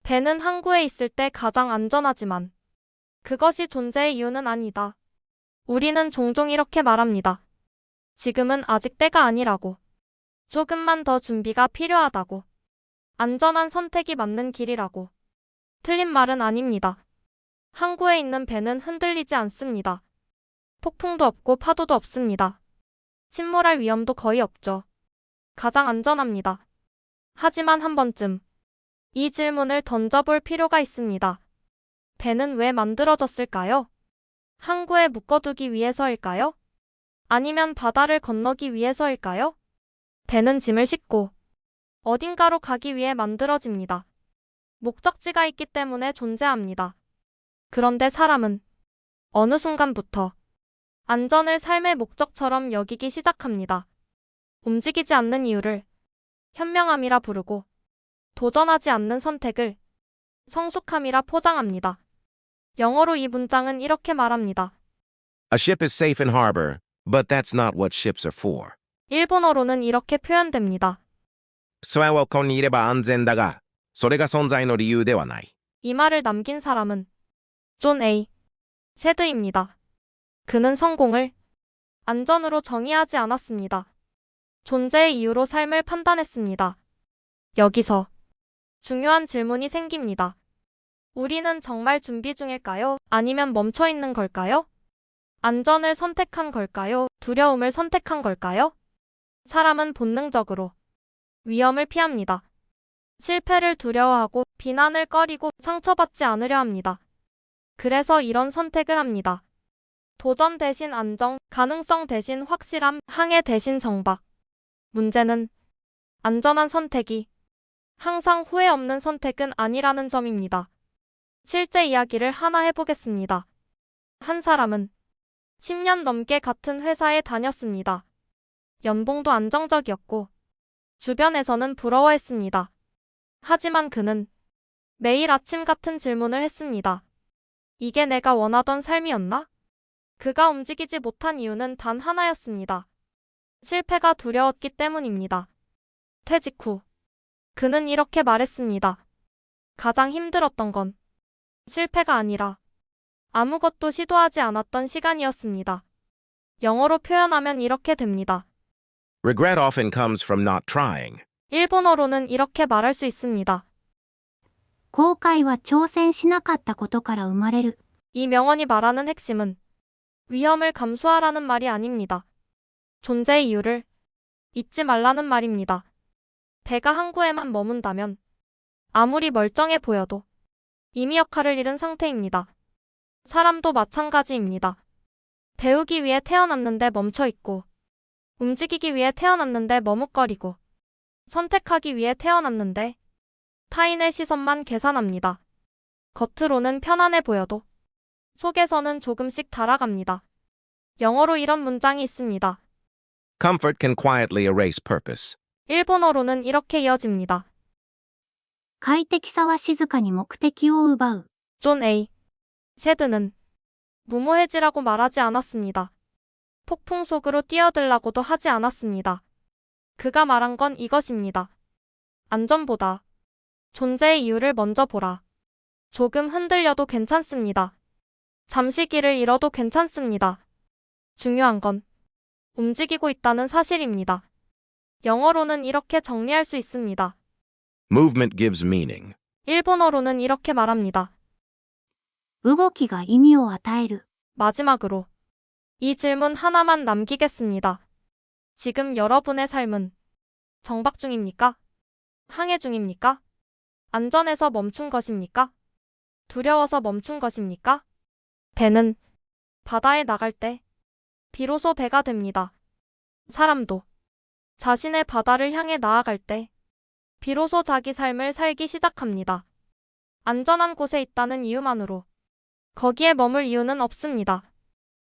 배는 항구에 있을 때 가장 안전하지만 그것이 존재의 이유는 아니다. 우리는 종종 이렇게 말합니다. 지금은 아직 때가 아니라고. 조금만 더 준비가 필요하다고. 안전한 선택이 맞는 길이라고. 틀린 말은 아닙니다. 항구에 있는 배는 흔들리지 않습니다. 폭풍도 없고 파도도 없습니다. 침몰할 위험도 거의 없죠. 가장 안전합니다. 하지만 한 번쯤 이 질문을 던져볼 필요가 있습니다. 배는 왜 만들어졌을까요? 항구에 묶어두기 위해서일까요? 아니면 바다를 건너기 위해서일까요? 배는 짐을 싣고 어딘가로 가기 위해 만들어집니다. 목적지가 있기 때문에 존재합니다. 그런데 사람은 어느 순간부터 안전을 삶의 목적처럼 여기기 시작합니다. 움직이지 않는 이유를 현명함이라 부르고 도전하지 않는 선택을 성숙함이라 포장합니다. 영어로 이 문장은 이렇게 말합니다. A ship is safe in harbor, but that's not what ships are for. 일본어로는 이렇게 표현됩니다. 船はここにいれば安全だが、それが存在の理由ではない。 이 말을 남긴 사람은 존 A. 세드입니다. 그는 성공을 안전으로 정의하지 않았습니다. 존재의 이유로 삶을 판단했습니다. 여기서 중요한 질문이 생깁니다. 우리는 정말 준비 중일까요? 아니면 멈춰 있는 걸까요? 안전을 선택한 걸까요? 두려움을 선택한 걸까요? 사람은 본능적으로 위험을 피합니다. 실패를 두려워하고 비난을 꺼리고 상처받지 않으려 합니다. 그래서 이런 선택을 합니다. 도전 대신 안정, 가능성 대신 확실함, 항해 대신 정박. 문제는 안전한 선택이 항상 후회 없는 선택은 아니라는 점입니다. 실제 이야기를 하나 해보겠습니다. 한 사람은 10년 넘게 같은 회사에 다녔습니다. 연봉도 안정적이었고 주변에서는 부러워했습니다. 하지만 그는 매일 아침 같은 질문을 했습니다. 이게 내가 원하던 삶이었나? 그가 움직이지 못한 이유는 단 하나였습니다. 실패가 두려웠기 때문입니다. 퇴직 후 그는 이렇게 말했습니다. 가장 힘들었던 건 실패가 아니라 아무것도 시도하지 않았던 시간이었습니다. 영어로 표현하면 이렇게 됩니다. Regret often comes from not trying. 일본어로는 이렇게 말할 수 있습니다. 後悔は挑戦しなかったことから生まれる。 이 명언이 말하는 핵심은 위험을 감수하라는 말이 아닙니다. 존재의 이유를 잊지 말라는 말입니다. 배가 항구에만 머문다면 아무리 멀쩡해 보여도 이미 역할을 잃은 상태입니다. 사람도 마찬가지입니다. 배우기 위해 태어났는데 멈춰있고 움직이기 위해 태어났는데 머뭇거리고 선택하기 위해 태어났는데 타인의 시선만 계산합니다. 겉으로는 편안해 보여도 속에서는 조금씩 달아갑니다. 영어로 이런 문장이 있습니다. Comfort can quietly erase purpose. 일본어로는 이렇게 이어집니다. 快適さは静かに目的を奪う。 존 A. 세드는 무모해지라고 말하지 않았습니다. 폭풍 속으로 뛰어들라고도 하지 않았습니다. 그가 말한 건 이것입니다. 안전보다 존재의 이유를 먼저 보라. 조금 흔들려도 괜찮습니다. 잠시 길을 잃어도 괜찮습니다. 중요한 건 움직이고 있다는 사실입니다. 영어로는 이렇게 정리할 수 있습니다. Movement gives meaning. 일본어로는 이렇게 말합니다. 動きが意味を与える。 마지막으로 이 질문 하나만 남기겠습니다. 지금 여러분의 삶은 정박 중입니까? 항해 중입니까? 안전해서 멈춘 것입니까? 두려워서 멈춘 것입니까? 배는 바다에 나갈 때 비로소 배가 됩니다. 사람도 자신의 바다를 향해 나아갈 때 비로소 자기 삶을 살기 시작합니다. 안전한 곳에 있다는 이유만으로 거기에 머물 이유는 없습니다.